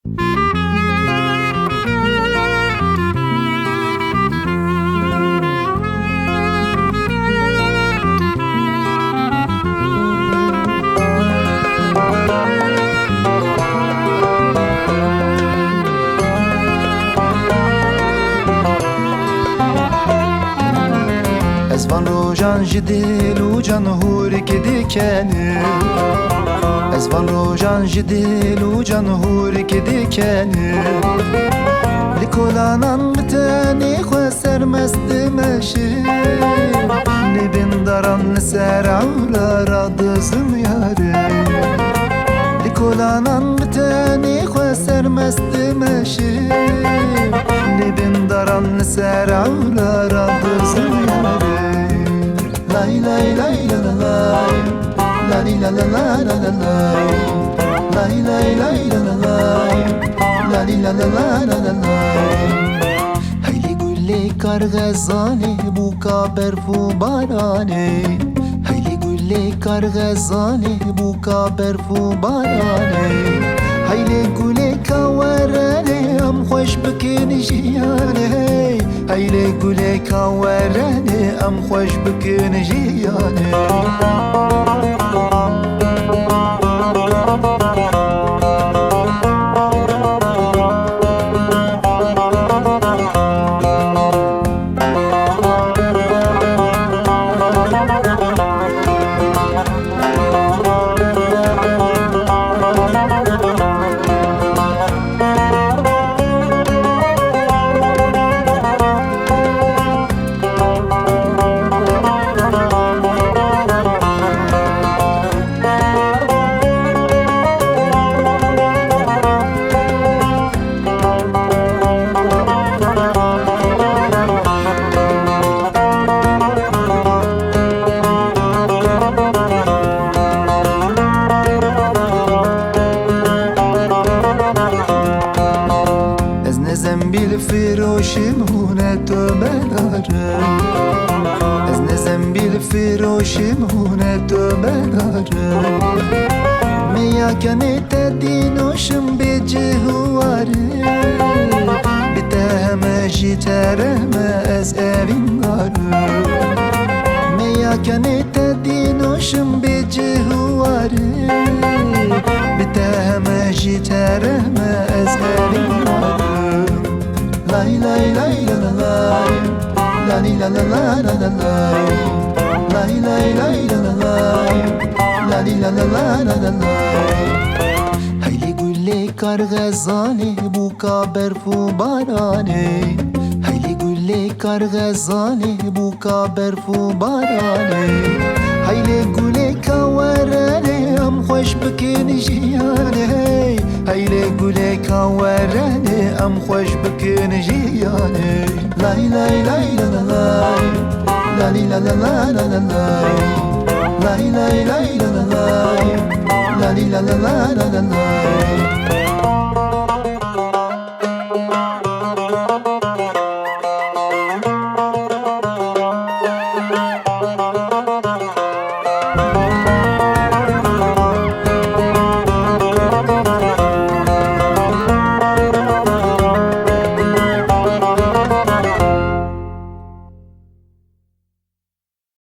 Ez van rojan ji dil û can hûrikê dikenim. Ez van rojan ji dil û can hûrikê dikenim. Li kolanan bi tenê xwe sermest dimeşim. Nêbin daran li ser ewlara dizim yarim. Li kolanan bi tenê xwe sermest dimeşim. Nêbin daran li ser ewlara dizim yarim. Lay lay lay la la lay, lay la la la la la lay, lay lay lay la la lay, lay la la la la la lay. Hayli gülle kar gazane bu ka berfu barane. Hayli gülle kar gazane bu ka berfu barane. Hayli gülle kawarane am xoş bikin jiyane. Hayli gülle kawarane am xoş bikin jiyane. زنبیل فروشیم هونه تو بدارم. از نه زنبیل فروشیم هونه تو بدارم. میا کنی تدینوشم به جهواره. بتهم جیترم از اوین دارم. میا کنی تدینوشم به جهواره. بتهم جیترم از اوین دارم. Lay lay lay la la lay, lay la la la la la lay, lay lay lay la la lay, lay la la la la la lay. Hayli gülle kar gazane bu ka berfu barane. Hayli gülle kar gazane bu ka berfu barane. Hayli gülle kawarane am xoş bikin jiyane. Hayli gülle kawarane am xoş bikin jiyane. Lay lay lay la la lay, lay la la la la la lay, lay lay lay la la lay, lay la la la la la lay.